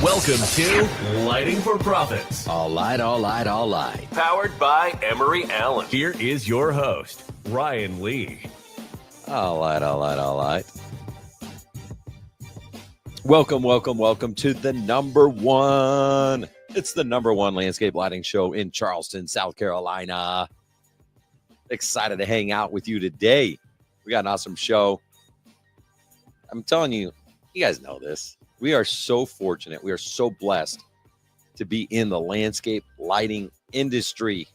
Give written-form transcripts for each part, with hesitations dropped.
Welcome to Lighting for Profits. All right. Powered by Emery Allen. Here is your host, Ryan Lee. All right. Welcome to the number one. It's the number one landscape lighting show in Charleston, South Carolina. Excited to hang out with you today. We got an awesome show. I'm telling you, you guys know this. We are so fortunate. We are so blessed to be in the landscape lighting industry.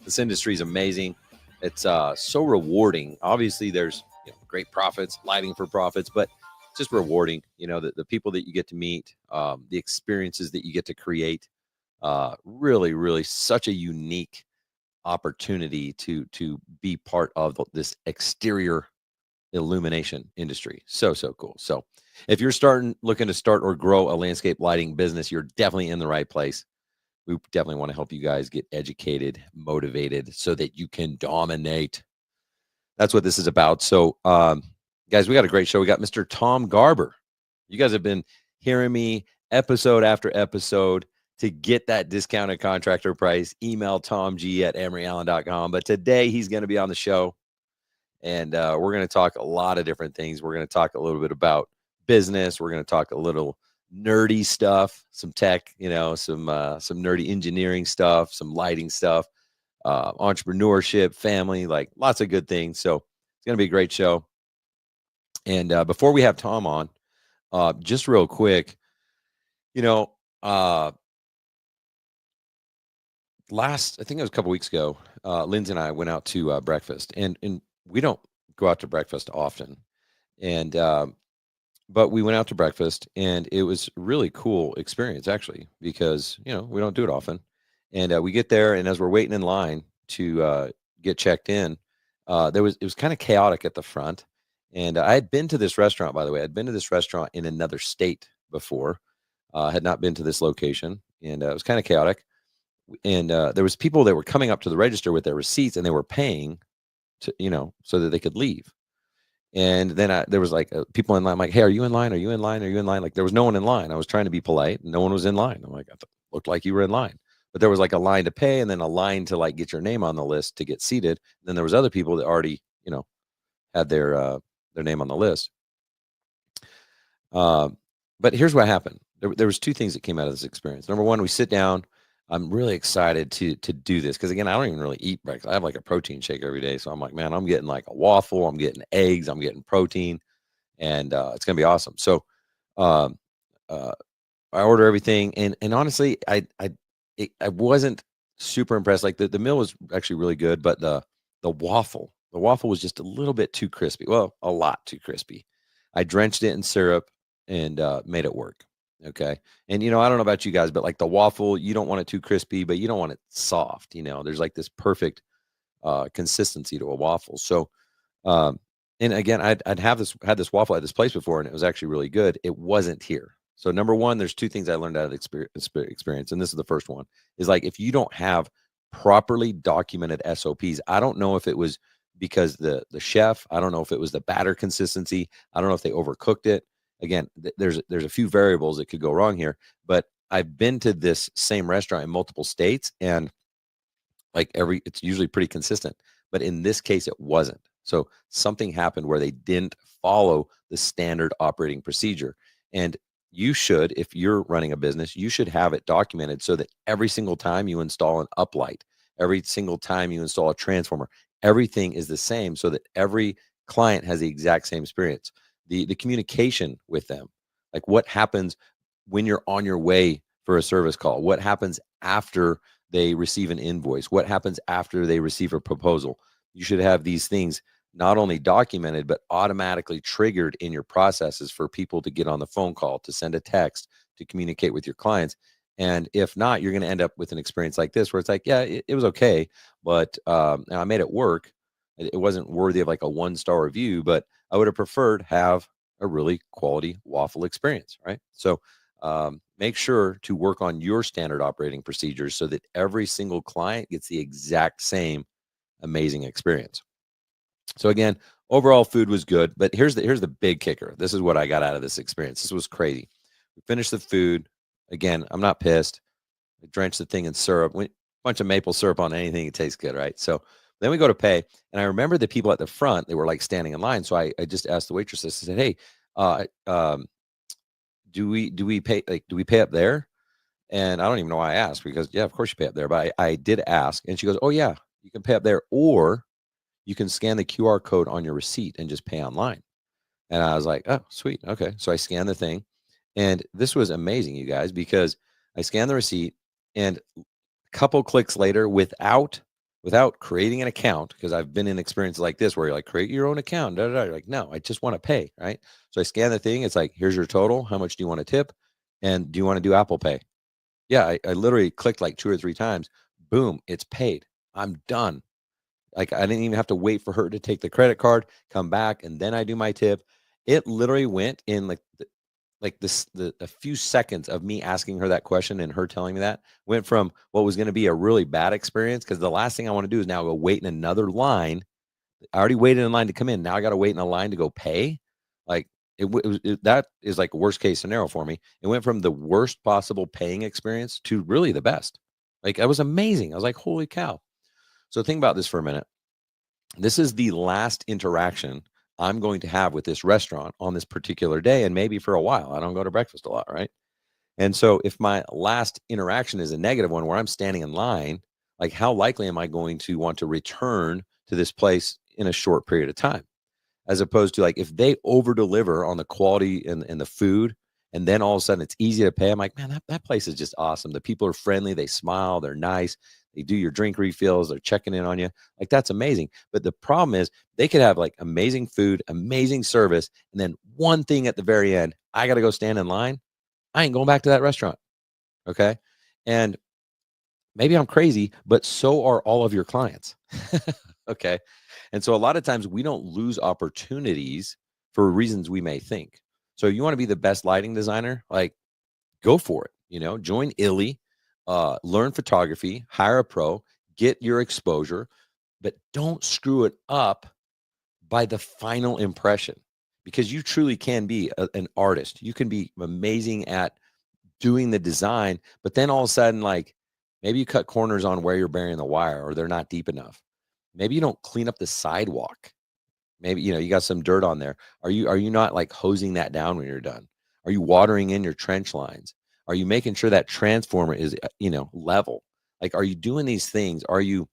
This industry is amazing. It's so rewarding. Obviously, there's great profits, lighting for profits, but it's just rewarding. The people that you get to meet, the experiences that you get to create. Really, such a unique opportunity to be part of this exterior illumination industry. So cool. So if you're looking to start or grow a landscape lighting business, you're definitely in the right place. We definitely want to help you guys get educated, motivated, so that you can dominate. That's what this is about. So, guys, we got a great show. We got Mr. Tom Garber. You guys have been hearing me episode after episode to get that discounted contractor price. Email tomg@emeryallen.com. But today he's going to be on the show, and we're going to talk a lot of different things. We're going to talk a little bit about business. We're going to talk a little nerdy stuff, some tech, some nerdy engineering stuff, some lighting stuff, entrepreneurship, family, like lots of good things. So it's going to be a great show. And before we have Tom on, just real quick, I think it was a couple weeks ago, Lindsay and I went out to breakfast, and we don't go out to breakfast often. And, but we went out to breakfast, and it was a really cool experience, actually, because, we don't do it often. And we get there, and as we're waiting in line to get checked in, it was kind of chaotic at the front. And I had been to this restaurant, by the way. I'd been to this restaurant in another state before. Had not been to this location, and it was kind of chaotic. And there was people that were coming up to the register with their receipts, and they were paying to, so that they could leave. And then there was like people in line. I'm like, hey, are you in line? Are you in line? Are you in line? Like, there was no one in line. I was trying to be polite, and no one was in line. I'm like, looked like you were in line. But there was like a line to pay, and then a line to like get your name on the list to get seated. And then there was other people that already, had their name on the list. But here's what happened. There was two things that came out of this experience. Number one, we sit down. I'm really excited to do this because, again, I don't even really eat breakfast. I have like a protein shake every day. So I'm like, man, I'm getting like a waffle. I'm getting eggs. I'm getting protein. And it's going to be awesome. So I order everything. And honestly, I wasn't super impressed. Like the meal was actually really good, but the waffle was just a little bit too crispy. Well, a lot too crispy. I drenched it in syrup and made it work. Okay. And, I don't know about you guys, but like the waffle, you don't want it too crispy, but you don't want it soft. There's like this perfect consistency to a waffle. So, and again, I'd had this waffle at this place before, and it was actually really good. It wasn't here. So number one, there's two things I learned out of the experience. And this is the first one, is like, if you don't have properly documented SOPs, I don't know if it was because the chef, I don't know if it was the batter consistency. I don't know if they overcooked it. Again, there's a few variables that could go wrong here, but I've been to this same restaurant in multiple states, and like it's usually pretty consistent, but in this case it wasn't. So something happened where they didn't follow the standard operating procedure. And you should, if you're running a business, you should have it documented so that every single time you install an uplight, every single time you install a transformer, everything is the same, so that every client has the exact same experience. The communication with them, like what happens when you're on your way for a service call, what happens after they receive an invoice, what happens after they receive a proposal. You should have these things not only documented, but automatically triggered in your processes for people to get on the phone call, to send a text, to communicate with your clients. And if not, you're going to end up with an experience like this, where it's like, yeah, it was okay, but I made it work. It wasn't worthy of like a 1-star review, but I would have preferred have a really quality waffle experience, right? So make sure to work on your standard operating procedures so that every single client gets the exact same amazing experience. So again, overall food was good, but here's the big kicker. This is what I got out of this experience. This was crazy. We finished the food. Again, I'm not pissed. I drenched the thing in syrup. Bunch of maple syrup on anything, it tastes good, right? So then we go to pay, and I remember the people at the front, they were like standing in line. So I just asked the waitress, I said, hey, uh, um, do we pay, like, do we pay up there? And I don't even know why I asked, because yeah, of course you pay up there. But I did ask, and she goes, oh yeah, you can pay up there, or you can scan the QR code on your receipt and just pay online. And I was like, oh, sweet. Okay. So I scanned the thing. And this was amazing, you guys, because I scanned the receipt, and a couple clicks later, without creating an account, because I've been in experiences like this where you're like, create your own account. Da, da, da. You're like, no, I just want to pay. Right. So I scan the thing. It's like, here's your total. How much do you want to tip? And do you want to do Apple Pay? Yeah. I literally clicked like 2 or 3 times. Boom. It's paid. I'm done. Like, I didn't even have to wait for her to take the credit card, come back, and then I do my tip. It literally went in a few seconds of me asking her that question and her telling me that, went from what was going to be a really bad experience, because the last thing I want to do is now go wait in another line. I already waited in line to come in. Now I got to wait in a line to go pay. Like, that is like a worst case scenario for me. It went from the worst possible paying experience to really the best. Like, that was amazing. I was like, holy cow. So think about this for a minute. This is the last interaction I'm going to have with this restaurant on this particular day, and maybe for a while. I don't go to breakfast a lot, right? And so if my last interaction is a negative one where I'm standing in line, like, how likely am I going to want to return to this place in a short period of time? As opposed to, like, if they over deliver on the quality and the food, and then all of a sudden it's easy to pay. I'm like, man, that place is just awesome. The people are friendly, they smile, they're nice, they do your drink refills, they're checking in on you. Like, that's amazing. But the problem is, they could have like amazing food, amazing service, and then one thing at the very end, I got to go stand in line. I ain't going back to that restaurant. Okay. And maybe I'm crazy, but so are all of your clients. Okay. And so a lot of times we don't lose opportunities for reasons we may think. So you want to be the best lighting designer, like, go for it. Join Illy, learn photography, hire a pro, get your exposure, but don't screw it up by the final impression, because you truly can be an artist. You can be amazing at doing the design, but then all of a sudden, like, maybe you cut corners on where you're burying the wire, or they're not deep enough. Maybe you don't clean up the sidewalk. Maybe, you got some dirt on there. Are you not like hosing that down when you're done? Are you watering in your trench lines? Are you making sure that transformer is, level? Like, are you doing these things? Are you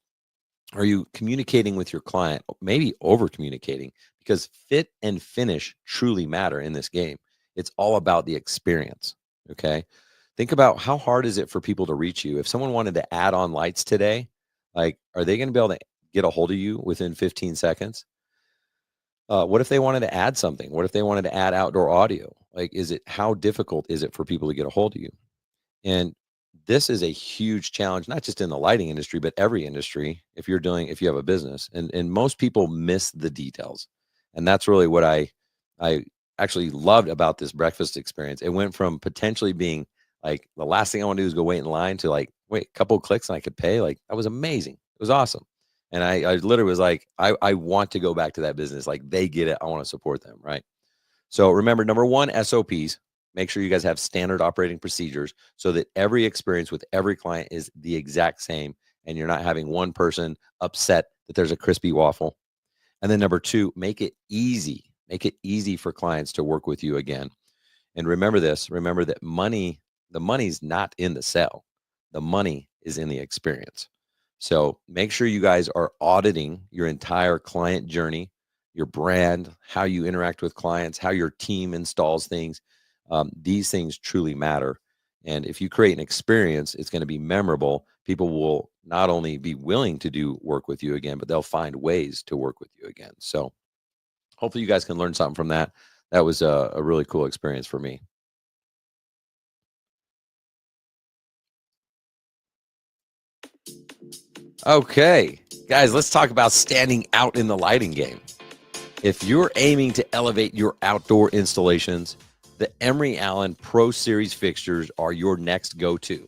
communicating with your client? Maybe over communicating, because fit and finish truly matter in this game. It's all about the experience. Okay. Think about, how hard is it for people to reach you? If someone wanted to add on lights today, like, are they going to be able to get a hold of you within 15 seconds? What if they wanted to add something? What if they wanted to add outdoor audio? Like, how difficult is it for people to get a hold of you? And this is a huge challenge, not just in the lighting industry, but every industry. If you have a business, and most people miss the details. And that's really what I actually loved about this breakfast experience. It went from potentially being like, the last thing I want to do is go wait in line, to like, wait, a couple of clicks and I could pay. Like, that was amazing. It was awesome. And I literally was like, I want to go back to that business. Like, they get it. I want to support them. Right. So remember, number one, SOPs. Make sure you guys have standard operating procedures, so that every experience with every client is the exact same, and you're not having one person upset that there's a crispy waffle. And then number two, make it easy. Make it easy for clients to work with you again. And remember this, remember that the money's not in the sale. The money is in the experience. So make sure you guys are auditing your entire client journey, your brand, how you interact with clients, how your team installs things. These things truly matter. And if you create an experience, it's going to be memorable. People will not only be willing to do work with you again, but they'll find ways to work with you again. So hopefully you guys can learn something from that. That was a really cool experience for me. Okay, guys, let's talk about standing out in the lighting game. If you're aiming to elevate your outdoor installations, the Emery Allen Pro Series fixtures are your next go-to.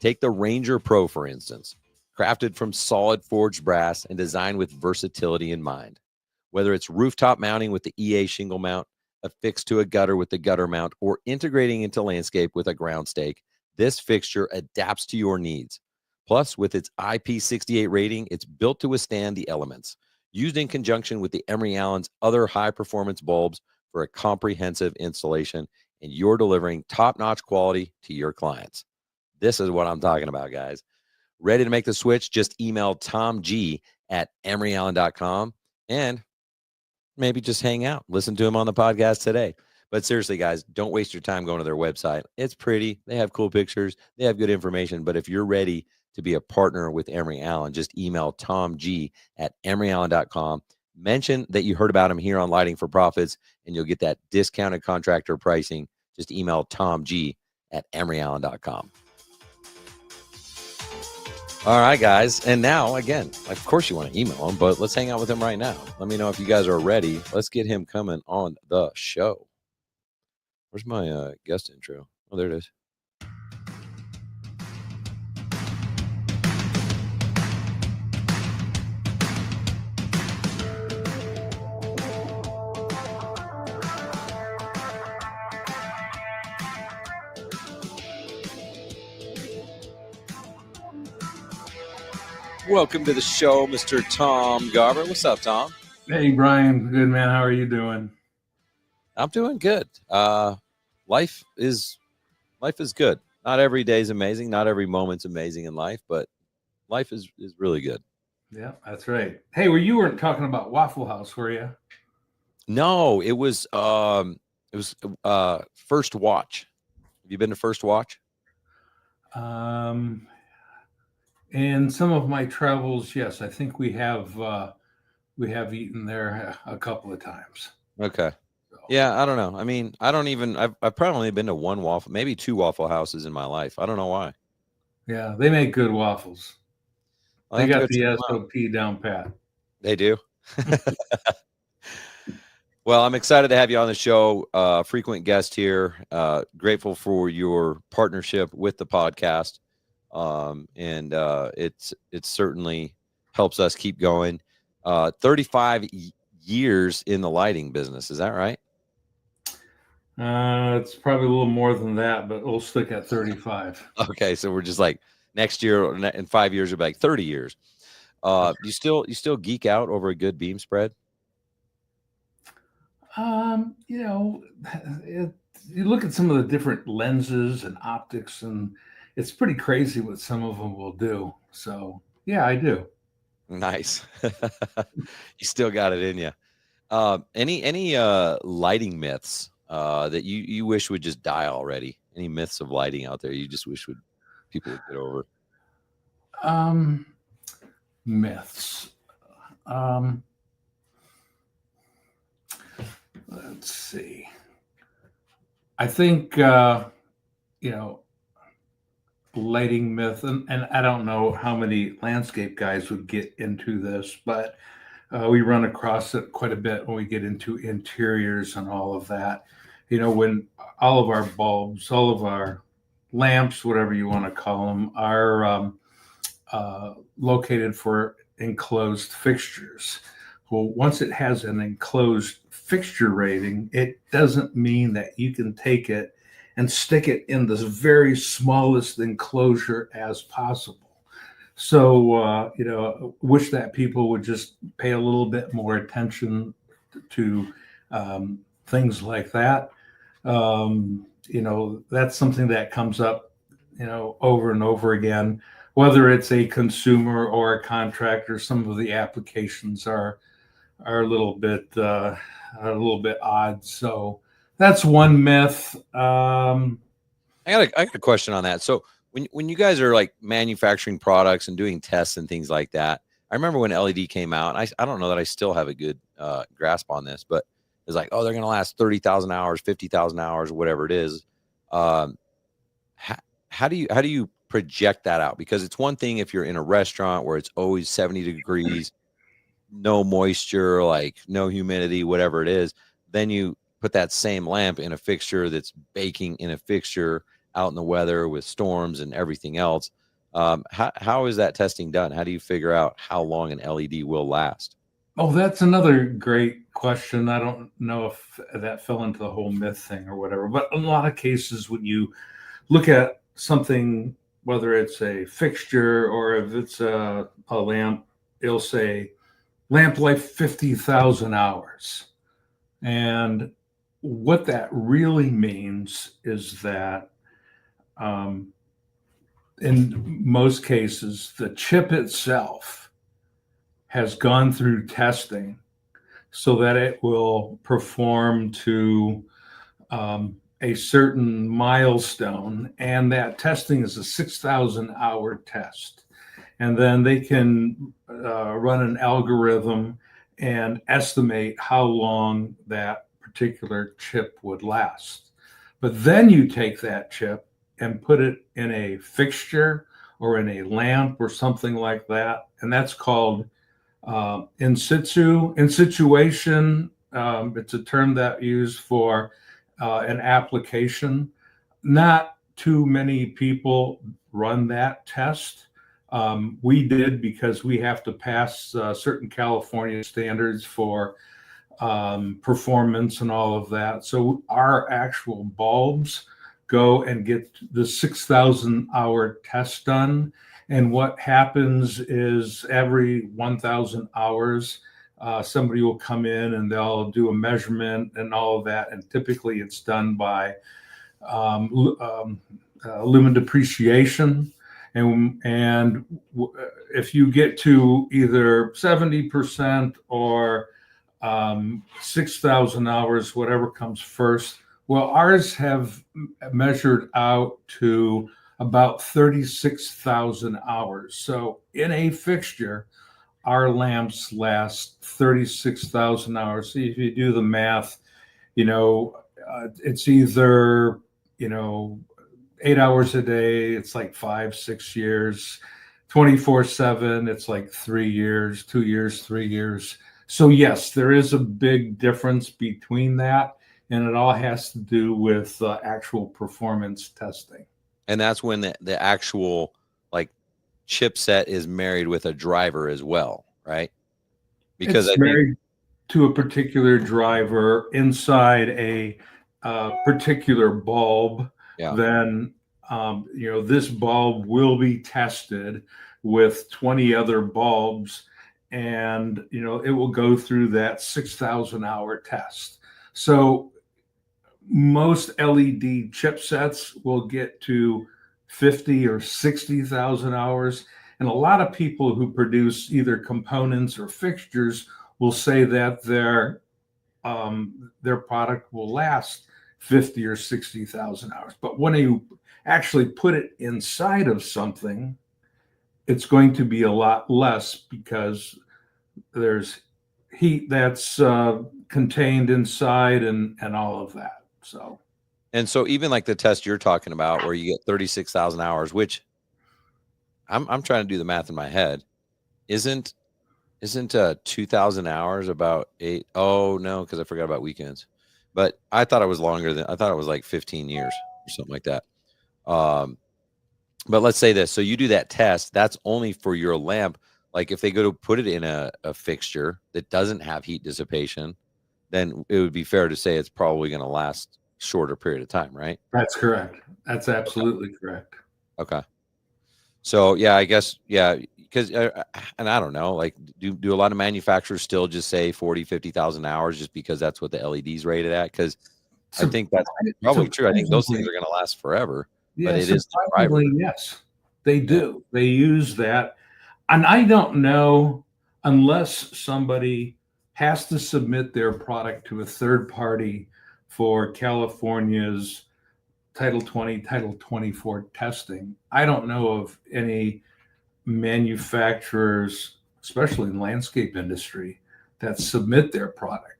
Take the Ranger Pro, for instance, crafted from solid forged brass and designed with versatility in mind. Whether it's rooftop mounting with the EA shingle mount, affixed to a gutter with the gutter mount, or integrating into landscape with a ground stake, this fixture adapts to your needs. Plus, with its IP68 rating, it's built to withstand the elements. Used in conjunction with the Emery Allen's other high-performance bulbs for a comprehensive installation, and you're delivering top-notch quality to your clients. This is what I'm talking about, guys. Ready to make the switch? Just email Tom G at emeryallen.com and maybe just hang out. Listen to him on the podcast today. But seriously, guys, don't waste your time going to their website. It's pretty. They have cool pictures. They have good information. But if you're ready to be a partner with Emery Allen, just email Tom G at emeryallen.com. Mention that you heard about him here on Lighting for Profits, and you'll get that discounted contractor pricing. Just email Tom G at emeryallen.com. All right, guys. And now, again, of course you want to email him, but let's hang out with him right now. Let me know if you guys are ready. Let's get him coming on the show. Where's my guest intro? Oh, there it is. Welcome to the show, Mr. Tom Garber. What's up, Tom? Hey, Brian. Good, man. How are you doing? I'm doing good. Life is good. Not every day is amazing. Not every moment's amazing in life, but life is really good. Yeah, that's right. Hey, you weren't talking about Waffle House, were you? No, it was First Watch. Have you been to First Watch? In some of my travels, yes, I think we have eaten there a couple of times. Okay. So. Yeah, I don't know. I mean, I've probably only been to one waffle, maybe two Waffle Houses in my life. I don't know why. Yeah, they make good waffles. They got the SOP down pat. They do. Well, I'm excited to have you on the show. Frequent guest here. Grateful for your partnership with the podcast. And it certainly helps us keep going. 35 years in the lighting business. Is that right? It's probably a little more than that, but we'll stick at 35. Okay. So we're just like next year in 5 years, we'll be like 30 years. You still geek out over a good beam spread? You look at some of the different lenses and optics, and it's pretty crazy what some of them will do. So yeah, I do. Nice. You still got it in you. Any lighting myths that you wish would just die already? Any myths of lighting out there you just wish people would get over? Myths. Let's see. I think lighting myth, and I don't know how many landscape guys would get into this, but we run across it quite a bit when we get into interiors and all of that. When all of our bulbs, all of our lamps, whatever you want to call them, are located for enclosed fixtures. Well, once it has an enclosed fixture rating, it doesn't mean that you can take it and stick it in the very smallest enclosure as possible. So, wish that people would just pay a little bit more attention to things like that. That's something that comes up, over and over again, whether it's a consumer or a contractor. Some of the applications are a little bit odd. So that's one myth. I got a question on that. So when you guys are like manufacturing products and doing tests and things like that, I remember when LED came out, and I don't know that I still have a good grasp on this, but it's like, oh, they're going to last 30,000 hours, 50,000 hours, whatever it is. How do you project that out? Because it's one thing if you're in a restaurant where it's always 70 degrees, no moisture, like no humidity, whatever it is, then you put that same lamp in a fixture that's baking in a fixture out in the weather with storms and everything else. How is that testing done? How do you figure out how long an LED will last? Oh, that's another great question. I don't know if that fell into the whole myth thing or whatever, but in a lot of cases, when you look at something, whether it's a fixture or if it's a lamp, it'll say lamp life 50,000 hours. And what that really means is that um, in most cases, the chip itself has gone through testing so that it will perform to a certain milestone. And that testing is a 6,000 hour test. And then they can run an algorithm and estimate how long that particular chip would last. But then you take that chip and put it in a fixture or in a lamp or something like that. And that's called in situ, in situation. It's a term that used for an application. Not too many people run that test. We did because we have to pass certain California standards for performance and all of that. So our actual bulbs go and get the 6,000 hour test done. And what happens is every 1,000 hours, somebody will come in and they'll do a measurement and all of that. And typically it's done by lumen depreciation. And if you get to either 70% or 6,000 hours, whatever comes first. Well, ours have measured out to about 36,000 hours. So in a fixture, our lamps last 36,000 hours. So if you do the math, it's either, 8 hours a day, it's like 5, 6 years, 24/7, it's like 3 years, 2 years, 3 years. So yes, there is a big difference between that, and it all has to do with actual performance testing. And that's when the actual like chipset is married with a driver as well, right? Because it's married to a particular driver inside a particular bulb. Yeah. Then this bulb will be tested with 20 other bulbs, and it will go through that 6,000 hour test. So most LED chipsets will get to 50 or 60,000 hours, and a lot of people who produce either components or fixtures will say that their product will last 50 or 60,000 hours. But when you actually put it inside of something, it's going to be a lot less because there's heat that's contained inside and all of that. So even like the test you're talking about where you get 36,000 hours, which I'm trying to do the math in my head, isn't 2,000 hours about 8? Oh no, because I forgot about weekends. But I thought it was longer than I thought it was like 15 years or something like that. But let's say this. So you do that test, that's only for your lamp. Like if they go to put it in a fixture that doesn't have heat dissipation, then it would be fair to say it's probably going to last shorter period of time, right? That's correct. That's absolutely correct. Okay. So yeah, I guess, yeah, because, and I don't know, like do a lot of manufacturers still just say 40, 50,000 hours just because that's what the LED's rated at? Because I think that's probably true. I think those things are going to last forever. Yeah, but it is the driver. Yes, they do. They use that. And I don't know, unless somebody has to submit their product to a third party for California's Title 20, Title 24 testing. I don't know of any manufacturers, especially in the landscape industry, that submit their product.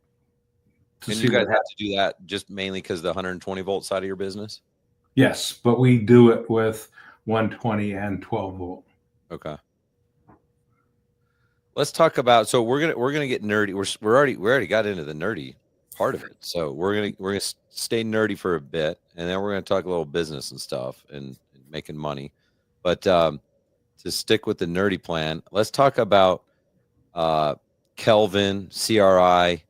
And you guys have to do that just mainly because the 120 volt side of your business? Yes, but we do it with 120 and 12 volt. Okay. Let's talk about. So we're gonna get nerdy. We already got into the nerdy part of it. So we're gonna stay nerdy for a bit, and then we're gonna talk a little business and stuff and making money. But to stick with the nerdy plan, let's talk about Kelvin, CRI,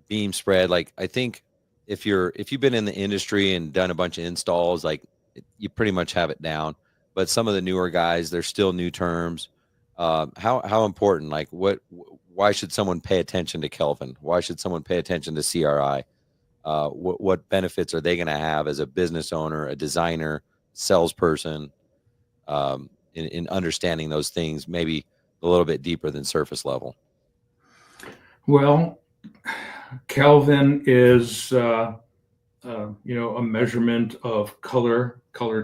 beam spread. Like, I think if you've been in the industry and done a bunch of installs, like you pretty much have it down. But some of the newer guys, there's still new terms. How important? Like, why should someone pay attention to Kelvin? Why should someone pay attention to CRI? What benefits are they going to have as a business owner, a designer, salesperson, in understanding those things, maybe a little bit deeper than surface level? Well, Kelvin is, a measurement of color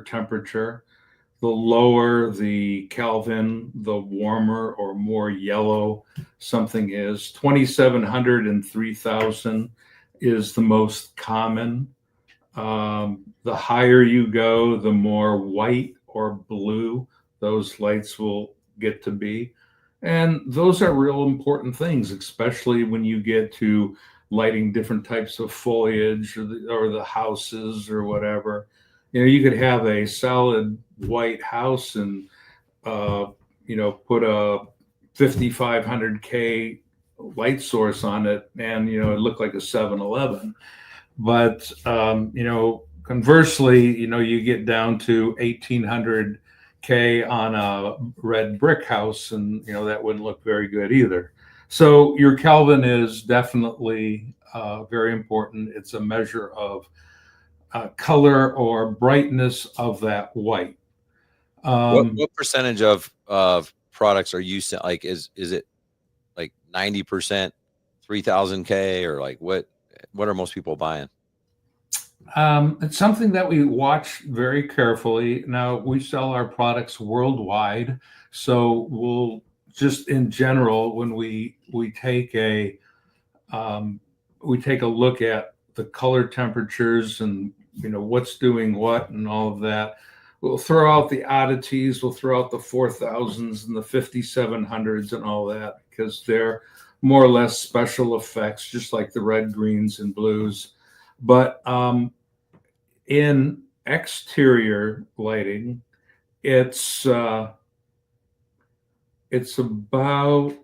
temperature. The lower the Kelvin, the warmer or more yellow something is. 2,700 and 3,000 is the most common. The higher you go, the more white or blue those lights will get to be. And those are real important things, especially when you get to lighting different types of foliage or the houses or whatever. You could have a solid white house and, put a 5,500K light source on it, and, it looked like a 7-Eleven. But, conversely, you get down to 1,800K on a red brick house, and, that wouldn't look very good either. So your Kelvin is definitely very important. It's a measure of color or brightness of that white. What percentage of products are you like? Is it like 90%, 3,000K, or like what are most people buying? It's something that we watch very carefully. Now, we sell our products worldwide, so we'll just in general, when we take a look at the color temperatures and what's doing what and all of that. We'll throw out the oddities. We'll throw out the 4,000s and the 5,700s and all that, because they're more or less special effects, just like the red, greens, and blues. But in exterior lighting, it's about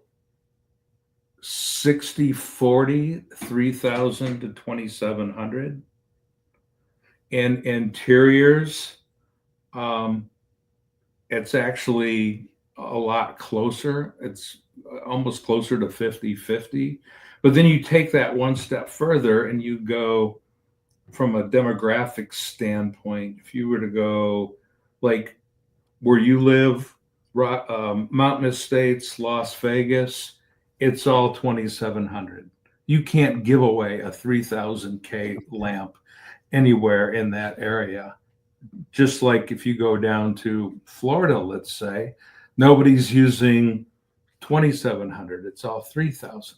60-40, 3,000 to 2,700. In interiors, it's actually a lot closer. It's almost closer to 50-50. But then you take that one step further and you go from a demographic standpoint. If you were to go like where you live, Mountain Estates, Las Vegas, it's all 2,700. You can't give away a 3,000K lamp anywhere in that area. Just like if you go down to Florida, let's say, nobody's using 2,700. It's all 3,000K.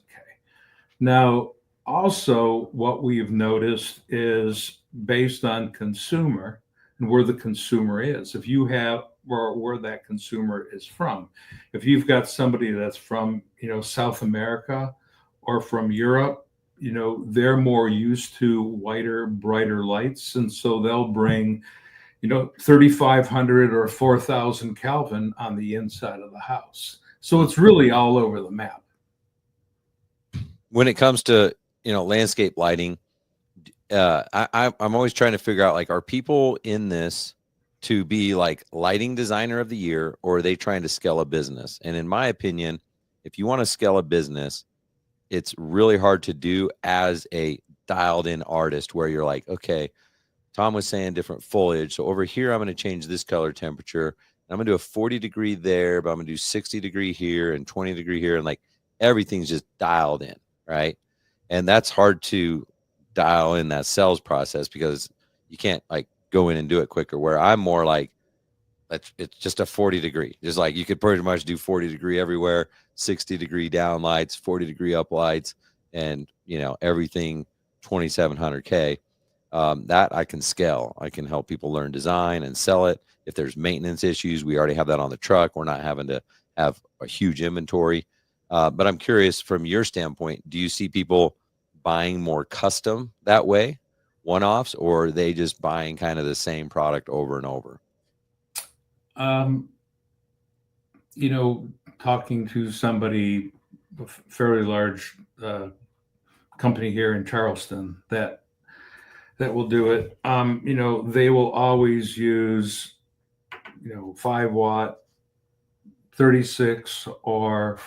Now, also what we've noticed is based on consumer and where the consumer is. If you have where that consumer is from. If you've got somebody that's from, South America or from Europe, they're more used to whiter, brighter lights. And so they'll bring, 3,500 or 4,000 Kelvin on the inside of the house. So it's really all over the map. When it comes to, landscape lighting, I'm always trying to figure out, like, are people in this to be like lighting designer of the year, or are they trying to scale a business? And in my opinion, if you want to scale a business, it's really hard to do as a dialed in artist, where you're like, okay, Tom was saying different foliage. So over here, I'm going to change this color temperature. I'm going to do a 40-degree there, but I'm going to do 60-degree here and 20-degree here. And like everything's just dialed in, right? And that's hard to dial in that sales process, because you can't like go in and do it quicker. Where I'm more like, it's just a 40-degree. Just like you could pretty much do 40-degree everywhere, 60-degree down lights, 40-degree up lights, and everything 2,700K. That I can scale. I can help people learn design and sell it. If there's maintenance issues, we already have that on the truck. We're not having to have a huge inventory. But I'm curious, from your standpoint, do you see people buying more custom that way, one-offs, or are they just buying kind of the same product over and over? Talking to somebody a fairly large company here in Charleston that will do it. They will always use 5 watt, 36 or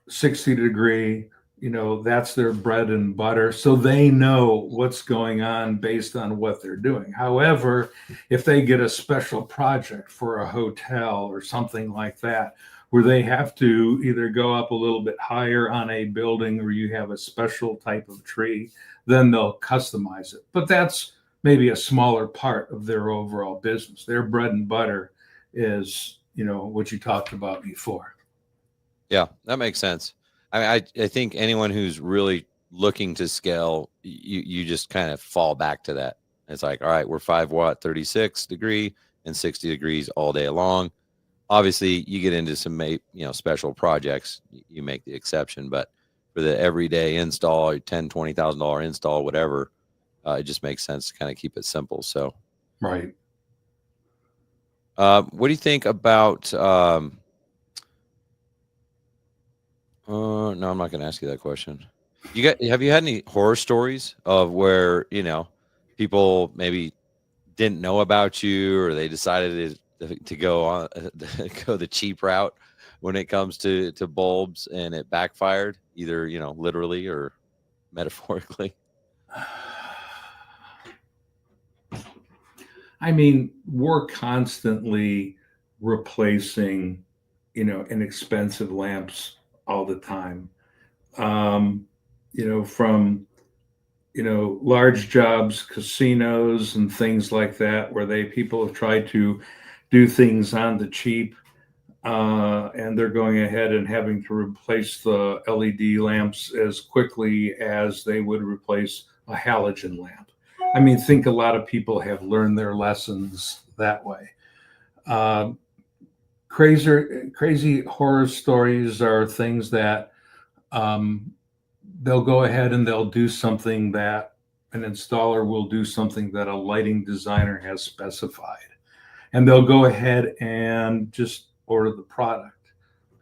60 degree. That's their bread and butter, so they know what's going on based on what they're doing. However, if they get a special project for a hotel or something like that, where they have to either go up a little bit higher on a building or you have a special type of tree, then they'll customize it. But that's maybe a smaller part of their overall business. Their bread and butter is what you talked about before. Yeah, that makes sense. I think anyone who's really looking to scale, you just kind of fall back to that. It's like, all right, we're 5 watt, 36 degree and 60 degrees all day long. Obviously, you get into some special projects, you make the exception, but for the everyday install, $10,000-$20,000 install, whatever, it just makes sense to kind of keep it simple. So, Right. what do you think about? No, I'm not going to ask you that question. Have you had any horror stories of where people maybe didn't know about you, or they decided to go on go the cheap route when it comes to bulbs, and it backfired, either literally or metaphorically? I mean, we're constantly replacing, inexpensive lamps all the time. From large jobs, casinos, and things like that, where people have tried to do things on the cheap, and they're going ahead and having to replace the LED lamps as quickly as they would replace a halogen lamp. I mean, think a lot of people have learned their lessons that way. Crazy horror stories are things that they'll go ahead and they'll do something that an installer will do something that a lighting designer has specified. And they'll go ahead and just order the product.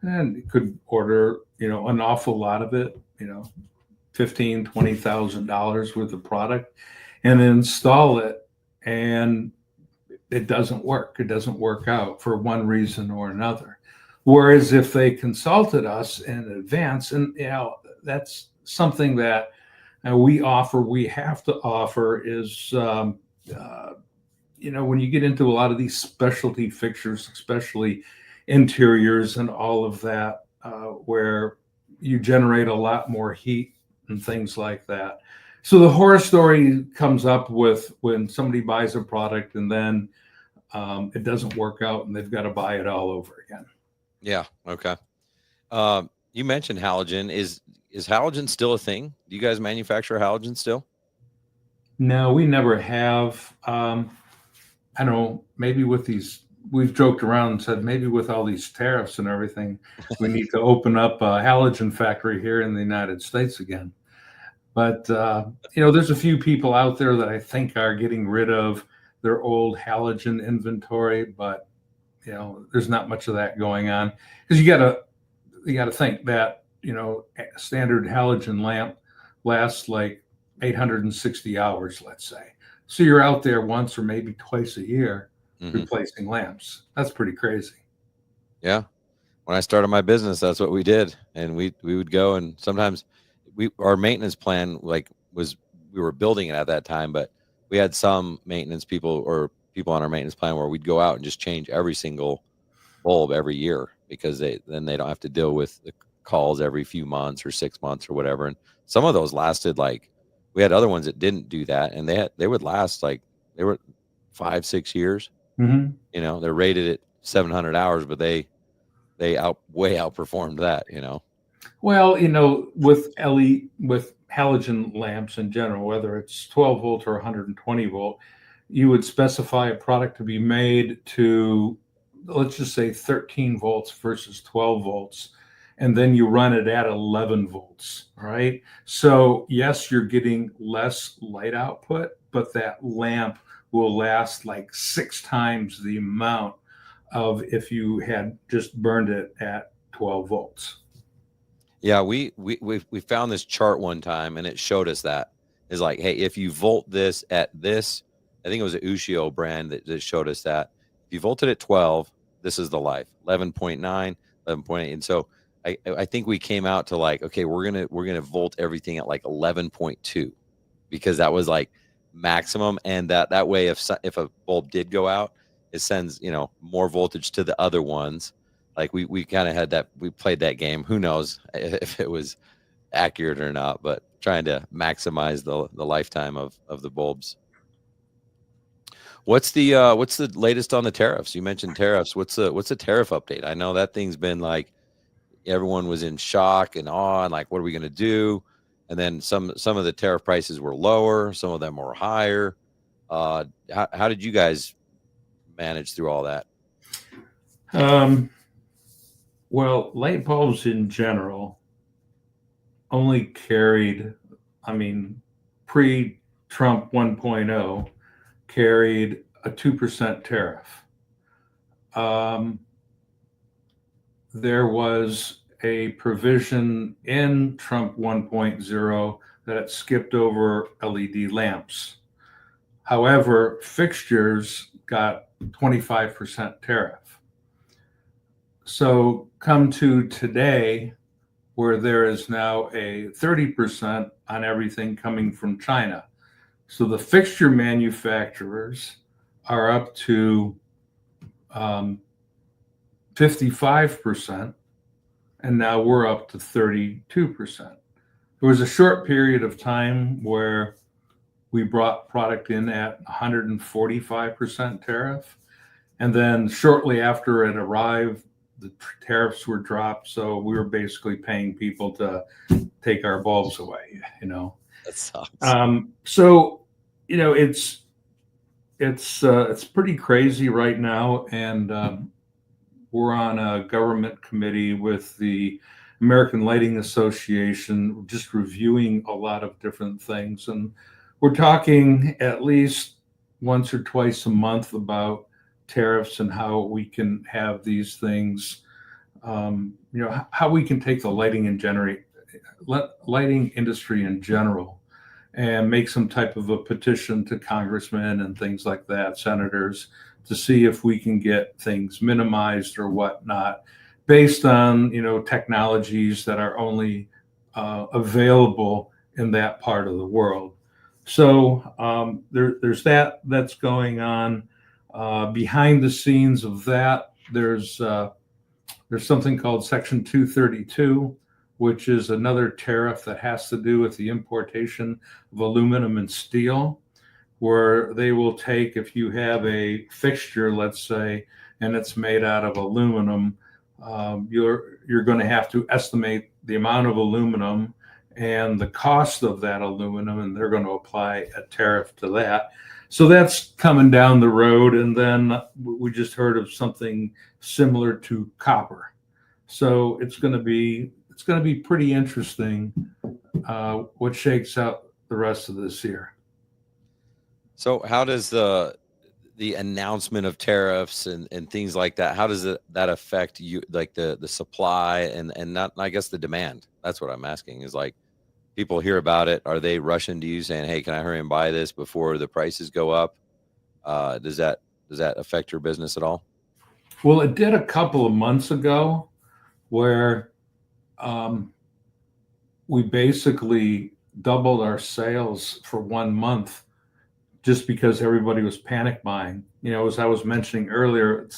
And it could order, an awful lot of it, $15,000, $20,000 worth of product, and install it, and it doesn't work. It doesn't work out for one reason or another. Whereas if they consulted us in advance, and that's something that we have to offer is, when you get into a lot of these specialty fixtures, especially interiors and all of that, where you generate a lot more heat and things like that. So the horror story comes up with when somebody buys a product and then it doesn't work out and they've got to buy it all over again. Yeah. Okay. You mentioned halogen. Is halogen still a thing? Do you guys manufacture halogen still? No, we never have. I don't know, maybe with these, we've joked around and said maybe with all these tariffs and everything, we need to open up a halogen factory here in the United States again. But, there's a few people out there that I think are getting rid of their old halogen inventory, but, there's not much of that going on, because you gotta think that, a standard halogen lamp lasts like 860 hours, let's say. So you're out there once or maybe twice a year replacing lamps. That's pretty crazy. Yeah. When I started my business, that's what we did. And we would go, and sometimes our maintenance plan, we were building it at that time, but we had some maintenance people on our maintenance plan where we'd go out and just change every single bulb every year, because then they don't have to deal with the calls every few months or 6 months or whatever. And some of those lasted, we had other ones that didn't do that, and they would last, they were 5-6 years. Mm-hmm. They're rated at 700 hours, but they way outperformed that. Well, with halogen lamps in general, whether it's 12 volt or 120 volt, you would specify a product to be made to, let's just say, 13 volts versus 12 volts. And then you run it at 11 volts, right? So yes, you're getting less light output, but that lamp will last like 6 times the amount of if you had just burned it at 12 volts. Yeah, we found this chart one time, and it showed us that is like, hey, if you volt this at this, I think it was an Ushio brand that showed us that if you volted at 12, this is the life 11.9, 11.8, and so I think we came out to like, okay, we're gonna volt everything at like 11.2 because that was like maximum, and that way if a bulb did go out, it sends more voltage to the other ones. Like we kind of had that, we played that game. Who knows if it was accurate or not, but trying to maximize the lifetime of the bulbs. What's the latest on the tariffs? You mentioned tariffs. What's the tariff update? I know that thing's been like everyone was in shock and awe and like, what are we going to do? And then some of the tariff prices were lower, some of them were higher. How did you guys manage through all that? Well, light bulbs in general only carried, pre-Trump 1.0 carried a 2% tariff. There was a provision in Trump 1.0 that it skipped over LED lamps. However, fixtures got 25% tariff. So come to today, where there is now a 30% on everything coming from China. So the fixture manufacturers are up to 55%, and now we're up to 32%. There was a short period of time where we brought product in at 145% tariff, and then shortly after it arrived, the tariffs were dropped. So we were basically paying people to take our bulbs away. That sucks. So it's pretty crazy right now, and we're on a government committee with the American Lighting Association, just reviewing a lot of different things, and we're talking at least once or twice a month about tariffs and how we can have these things, how we can take the lighting industry in general and make some type of a petition to congressmen and things like that, senators, to see if we can get things minimized or whatnot based on, technologies that are only available in that part of the world. So there's that's going on. Behind the scenes of that, there's something called Section 232, which is another tariff that has to do with the importation of aluminum and steel, where they will take, if you have a fixture, let's say, and it's made out of aluminum, you're going to have to estimate the amount of aluminum and the cost of that aluminum, and they're going to apply a tariff to that. So that's coming down the road. And then we just heard of something similar to copper. So it's going to be pretty interesting what shakes out the rest of this year. So how does the announcement of tariffs and things like that, how does that affect you, like the supply and not, I guess, the demand? That's what I'm asking, is like, people hear about it. Are they rushing to you saying, hey, can I hurry and buy this before the prices go up? Does that affect your business at all? Well, it did a couple of months ago, where we basically doubled our sales for 1 month just because everybody was panic buying. As I was mentioning earlier,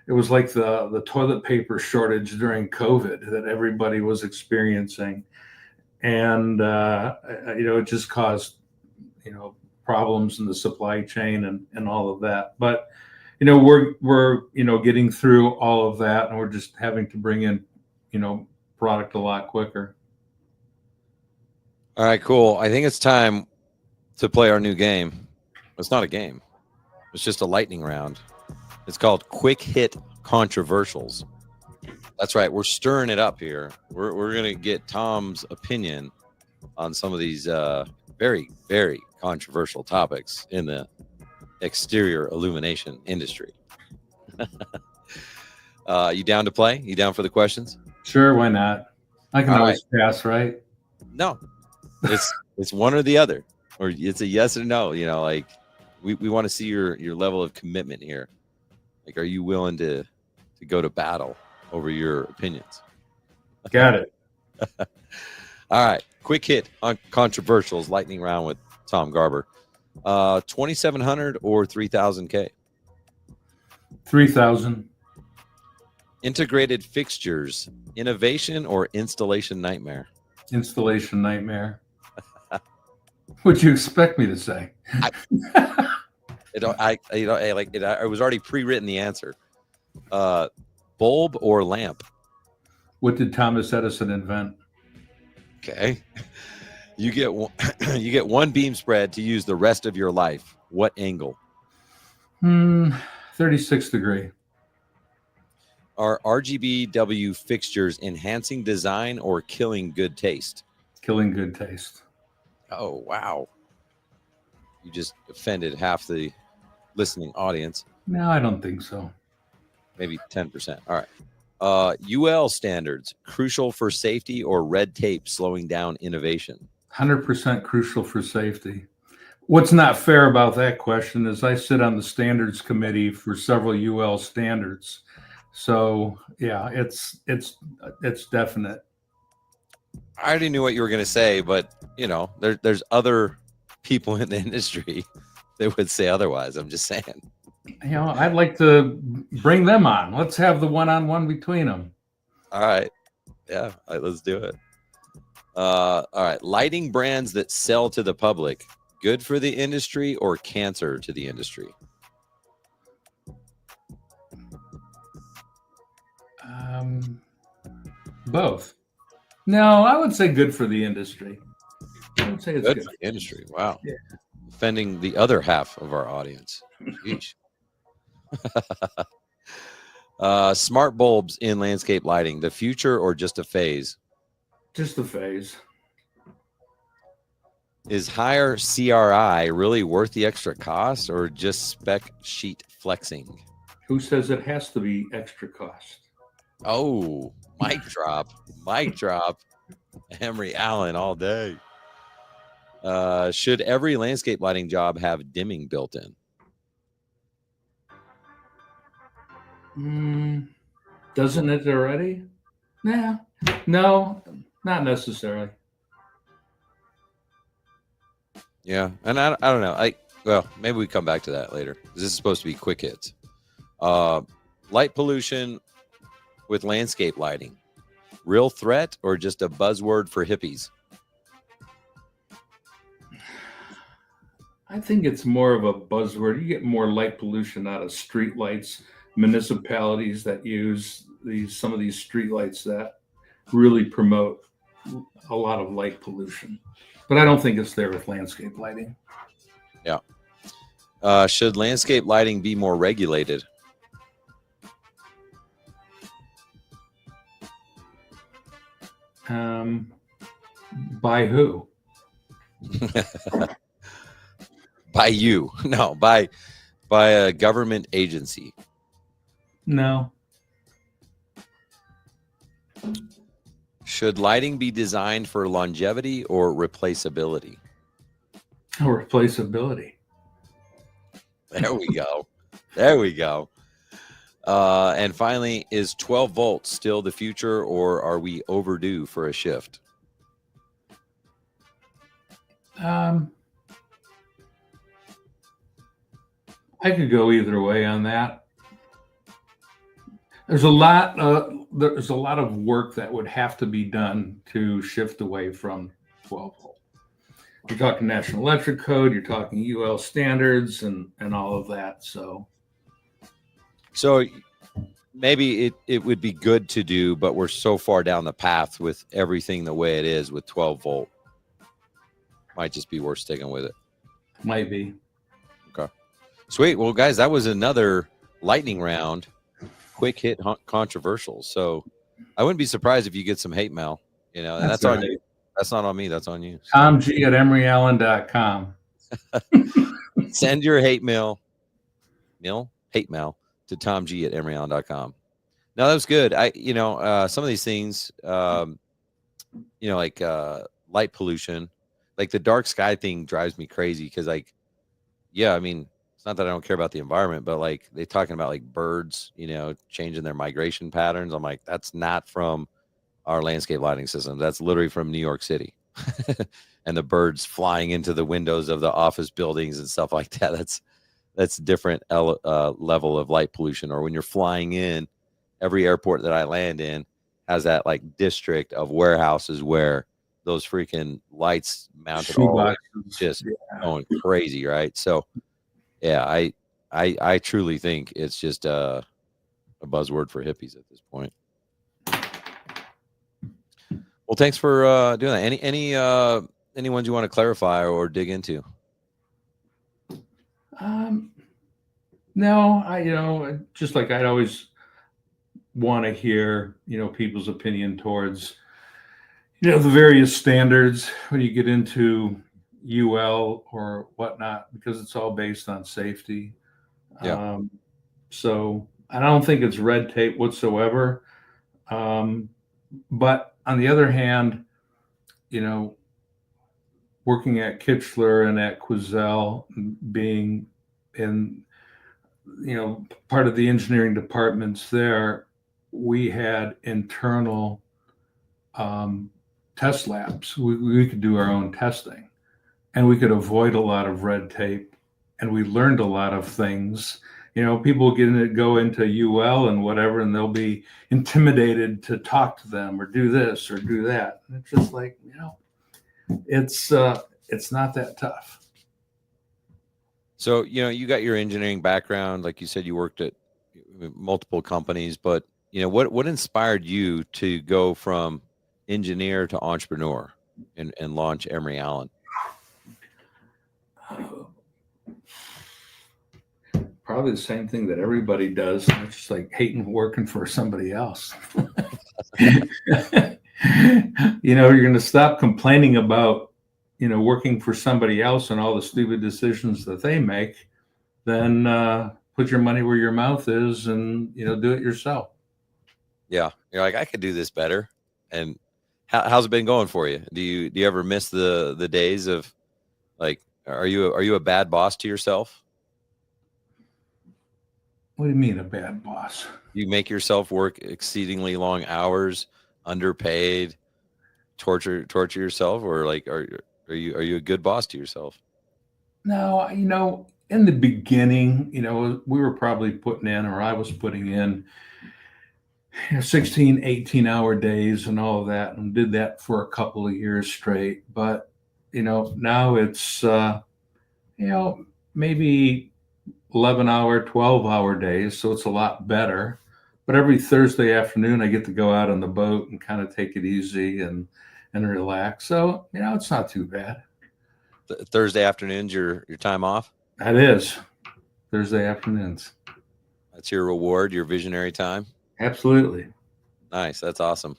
it was like the toilet paper shortage during COVID that everybody was experiencing. And, it just caused, problems in the supply chain and all of that. But, we're getting through all of that, and we're just having to bring in, product a lot quicker. All right, cool. I think it's time to play our new game. It's not a game. It's just a lightning round. It's called Quick Hit Controversials. That's right. We're stirring it up here. We're going to get Tom's opinion on some of these very, very controversial topics in the exterior illumination industry. You down to play? You down for the questions? Sure, why not? I can All always pass, right? No, it's one or the other, or it's a yes or no. Like we want to see your level of commitment here. Like, are you willing to go to battle over your opinions? Got it. All right, quick hit on controversials, lightning round with Tom Garber. 2,700 or 3,000K. 3,000. Integrated fixtures, innovation or installation nightmare. Installation nightmare. What'd you expect me to say? I was already pre-written the answer. Bulb or lamp. What did Thomas Edison invent? Okay. You get one, you get one beam spread to use the rest of your life. What angle? 36 degree. Are RGBW fixtures enhancing design or killing good taste? Killing good taste. Oh, wow. You just offended half the listening audience. No, I don't think so. Maybe 10%. All right. UL standards, crucial for safety or red tape slowing down innovation? 100% crucial for safety. What's not fair about that question is I sit on the standards committee for several UL standards. So yeah, it's definite. I already knew what you were going to say, but there's other people in the industry that would say otherwise. I'm just saying. I'd like to bring them on. Let's have the one-on-one between them. All right. Yeah. All right, let's do it. All right. Lighting brands that sell to the public, good for the industry or cancer to the industry? Both. No, I would say good for the industry. I would say it's good. For the industry. Wow. Yeah. Offending the other half of our audience. Smart bulbs in landscape lighting, the future or just a phase? Just a phase. Is higher CRI really worth the extra cost or just spec sheet flexing? Who says it has to be extra cost? Oh, mic drop. Mic drop. Emery Allen all day. Should every landscape lighting job have dimming built in? Doesn't it already? Nah. No, not necessarily. Yeah, and I don't know. Well, maybe we come back to that later. This is supposed to be quick hits. Light pollution with landscape lighting, real threat or just a buzzword for hippies? I think it's more of a buzzword. You get more light pollution out of street lights, municipalities that use some of these street lights that really promote a lot of light pollution. But I don't think it's there with landscape lighting. Yeah. Should landscape lighting be more regulated? By who? By you. No, by a government agency. No. Should lighting be designed for longevity or replaceability? Or replaceability. There we go. There we go. And finally, is 12 volts still the future or are we overdue for a shift? I could go either way on that. There's a lot of work that would have to be done to shift away from 12 volt. You're talking National Electric Code, you're talking UL standards and all of that. So maybe it would be good to do, but we're so far down the path with everything the way it is with 12 volt. Might just be worth sticking with it. Might be. Okay. Sweet. Well, guys, that was another lightning round. Quick hit controversial. So I wouldn't be surprised if you get some hate mail, and that's on you. That's not on me. That's on you. So. TomG@emeryallen.com. Send your hate mail to TomG@emeryallen.com. No, that was good. Some of these things, like light pollution, like the dark sky thing drives me crazy because like, yeah, I mean, it's not that I don't care about the environment, but like they talking about like birds, changing their migration patterns. I'm like, that's not from our landscape lighting system. That's literally from New York City. And the birds flying into the windows of the office buildings and stuff like that. That's different level of light pollution. Or when you're flying in, every airport that I land in has that like district of warehouses where those freaking lights mounted Shoe all the way, boxes. just Yeah. going crazy, right? So yeah, I truly think it's just a buzzword for hippies at this point. Well, thanks for doing that. Any ones you want to clarify or dig into? No, just like I'd always want to hear, people's opinion towards, the various standards when you get into UL or whatnot, because it's all based on safety. Yeah. So I don't think it's red tape whatsoever. But on the other hand, working at Kitchler and at Quizell, being in, part of the engineering departments there, we had internal test labs. We could do our own testing, and we could avoid a lot of red tape, and we learned a lot of things. People go into UL and whatever, and they'll be intimidated to talk to them or do this or do that. And it's just like, it's not that tough. So, you got your engineering background. Like you said, you worked at multiple companies, but, what inspired you to go from engineer to entrepreneur and launch Emery Allen? Probably the same thing that everybody does. It's just like hating working for somebody else. You're going to stop complaining about, working for somebody else and all the stupid decisions that they make, then put your money where your mouth is and, do it yourself. Yeah. You're like, I could do this better. And how's it been going for you? Do you ever miss the days of like, are you a bad boss to yourself? What do you mean a bad boss? You make yourself work exceedingly long hours, underpaid, torture yourself, or like are you a good boss to yourself? No, in the beginning, we were probably putting in, or I was putting in, 16, 18-hour days and all of that, and did that for a couple of years straight. But, now it's, maybe 11-hour, 12-hour days. So it's a lot better. But every Thursday afternoon, I get to go out on the boat and kind of take it easy and relax. So, it's not too bad. Thursday afternoons, your time off? That is Thursday afternoons. That's your reward, your visionary time? Absolutely. Nice. That's awesome.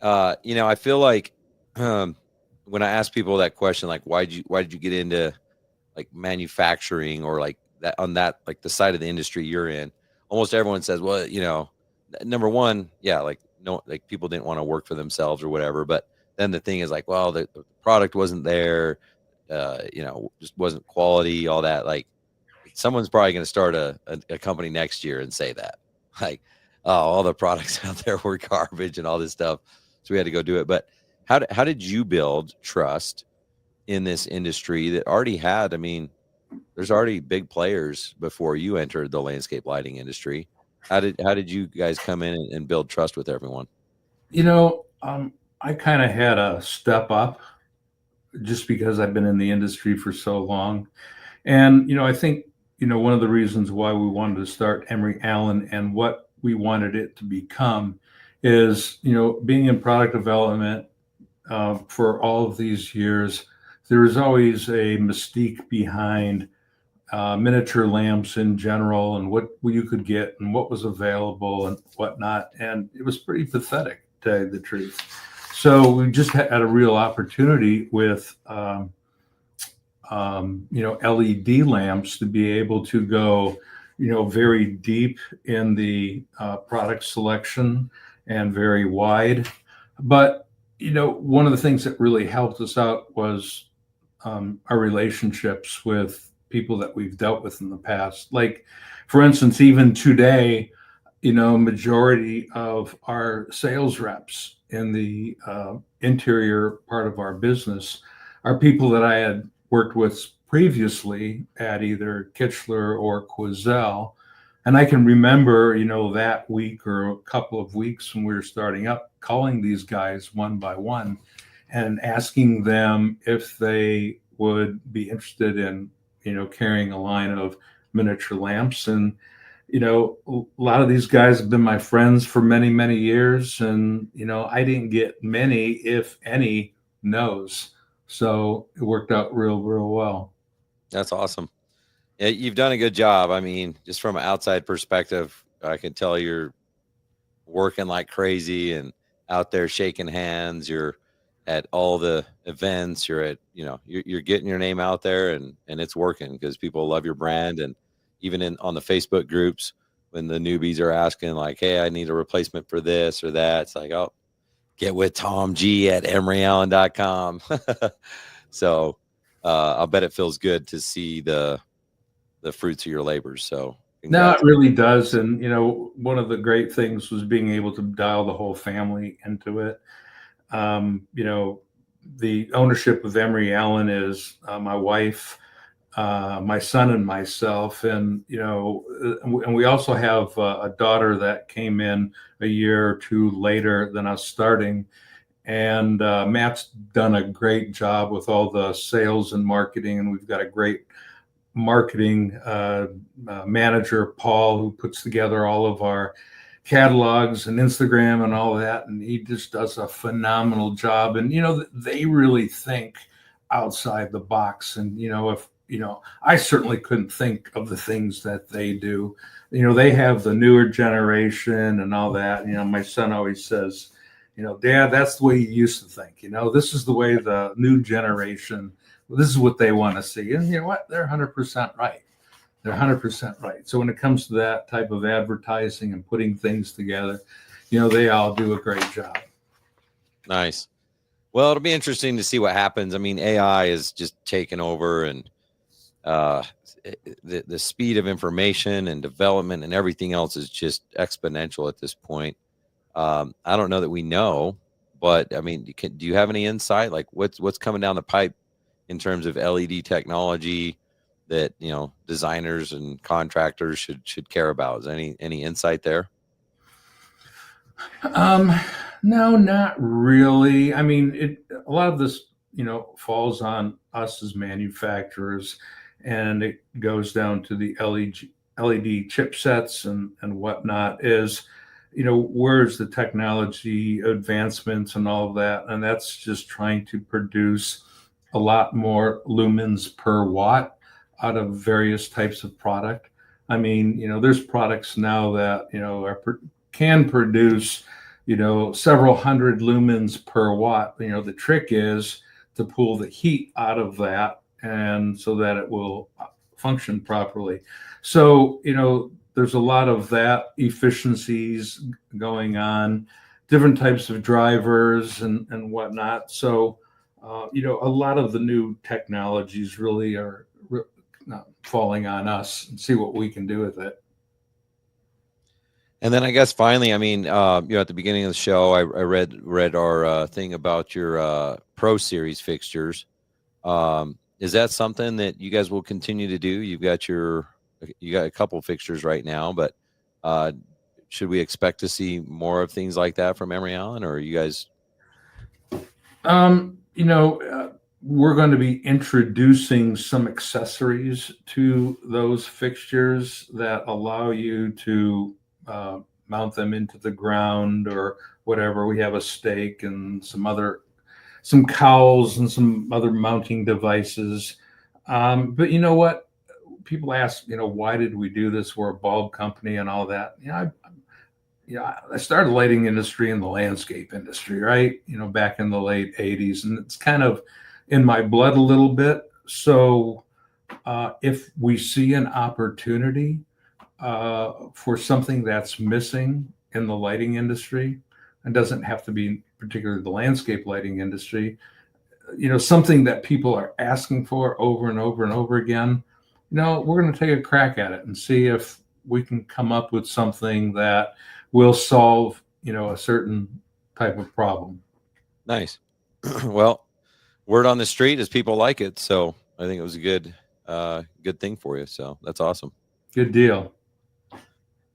I feel like when I ask people that question, like, why did you get into like manufacturing or like that on that, like the side of the industry you're in? Almost everyone says, well, number one, yeah, like no, like people didn't want to work for themselves or whatever. But then the thing is like, well, the product wasn't there, just wasn't quality, all that. Like someone's probably going to start a company next year and say that, like, oh, all the products out there were garbage and all this stuff. So we had to go do it. But how did you build trust in this industry that already had, I mean, there's already big players before you entered the landscape lighting industry. How did you guys come in and build trust with everyone? I kind of had a step up just because I've been in the industry for so long. And, I think, one of the reasons why we wanted to start Emery Allen and what we wanted it to become is, being in product development for all of these years, there was always a mystique behind miniature lamps in general and what you could get and what was available and whatnot. And it was pretty pathetic, to tell you the truth. So we just had a real opportunity with, LED lamps to be able to go, very deep in the product selection and very wide. But, one of the things that really helped us out was our relationships with people that we've dealt with in the past. Like, for instance, even today, majority of our sales reps in the interior part of our business are people that I had worked with previously at either Kitchler or Quazell. And I can remember, that week or a couple of weeks when we were starting up, calling these guys one by one and asking them if they would be interested in, carrying a line of miniature lamps. And, a lot of these guys have been my friends for many, many years. And, I didn't get many, if any, no's. So it worked out real, real well. That's awesome. Yeah, you've done a good job. I mean, just from an outside perspective, I can tell you're working like crazy and out there shaking hands. You're at all the events. You're at, you're getting your name out there, and it's working because people love your brand. And even on the Facebook groups, when the newbies are asking like, "Hey, I need a replacement for this or that," it's like, "Oh, get with Tom G at emeryallen.com." So I'll bet it feels good to see the fruits of your labors. So No, congrats. it really does. And, one of the great things was being able to dial the whole family into it. The ownership of Emery Allen is my wife, my son, and myself. And, and we also have a daughter that came in a year or two later than us starting. And Matt's done a great job with all the sales and marketing. And we've got a great marketing manager, Paul, who puts together all of our catalogs and Instagram and all that. And he just does a phenomenal job. And, they really think outside the box. And, if, I certainly couldn't think of the things that they do. They have the newer generation and all that. My son always says, Dad, that's the way you used to think. This is the way the new generation, this is what they want to see. And you know what? They're 100% right. They're 100% right. So when it comes to that type of advertising and putting things together, they all do a great job. Nice. Well, it'll be interesting to see what happens. I mean, AI is just taking over, and the speed of information and development and everything else is just exponential at this point. I don't know that we know, but I mean, do you have any insight? Like what's coming down the pipe in terms of LED technology that, designers and contractors should care about? Is there any insight there? No, not really. I mean, a lot of this, falls on us as manufacturers, and it goes down to the LED chipsets and whatnot. Is where's the technology advancements and all of that, and that's just trying to produce a lot more lumens per watt out of various types of product. I mean, there's products now that can produce several hundred lumens per watt. The trick is to pull the heat out of that, and so that it will function properly. So there's a lot of that efficiencies going on, different types of drivers and whatnot. So a lot of the new technologies really are falling on us, and see what we can do with it. And then I guess finally, I mean, at the beginning of the show, I read our thing about your Pro Series fixtures. Is that something that you guys will continue to do? You got a couple fixtures right now, but should we expect to see more of things like that from Emery Allen, or are you guys? We're going to be introducing some accessories to those fixtures that allow you to mount them into the ground or whatever. We have a stake and some cowls and some other mounting devices. But you know what? People ask, why did we do this? We're a bulb company and all that. I started the lighting industry in the landscape industry, right? Back in the late 80s, and it's kind of in my blood a little bit. So if we see an opportunity for something that's missing in the lighting industry, It doesn't have to be particularly the landscape lighting industry. Something that people are asking for over and over and over again. We're going to take a crack at it and see if we can come up with something that will solve, a certain type of problem. Nice. Well, word on the street is people like it. So I think it was a good thing for you. So that's awesome. Good deal.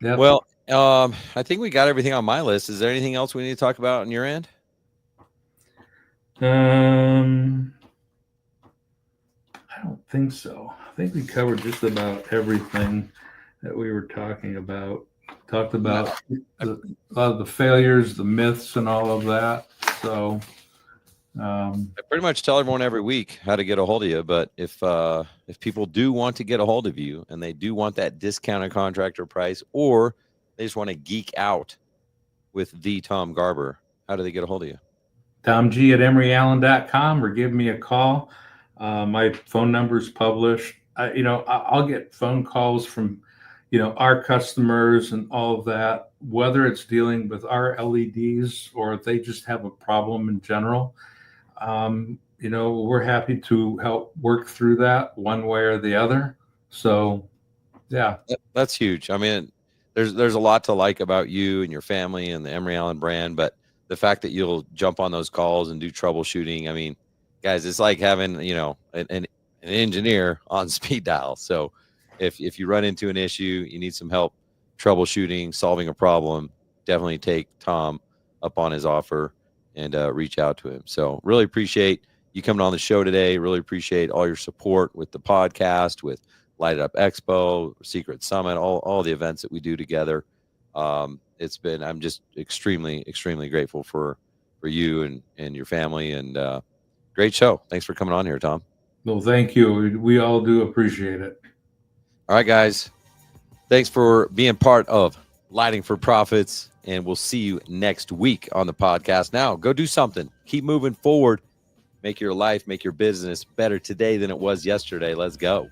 Yep. Well, I think we got everything on my list. Is there anything else we need to talk about on your end? I don't think so. I think we covered just about everything that we were talking about. Talked about a lot of the failures, the myths, and all of that. So I pretty much tell everyone every week how to get a hold of you. But if people do want to get a hold of you and they do want that discounted contractor price, or they just want to geek out with the Tom Garber, how do they get a hold of you? TomG@emeryallen.com, or give me a call. My phone number is published. I'll get phone calls from, our customers and all of that, whether it's dealing with our LEDs or if they just have a problem in general. We're happy to help work through that one way or the other. So, yeah, that's huge. I mean, there's a lot to like about you and your family and the Emery Allen brand, but the fact that you'll jump on those calls and do troubleshooting, I mean, guys, it's like having, an engineer on speed dial. So if you run into an issue, you need some help troubleshooting, solving a problem, definitely take Tom up on his offer and reach out to him. So really appreciate you coming on the show today. Really appreciate all your support with the podcast, with Light It Up Expo, Secret Summit, all the events that we do together. I'm just extremely, extremely grateful for you and your family, and great show. Thanks for coming on here, Tom. Well, thank you. We all do appreciate it. All right, guys. Thanks for being part of Lighting for Profits, and we'll see you next week on the podcast. Now, go do something. Keep moving forward. Make your life, make your business better today than it was yesterday. Let's go.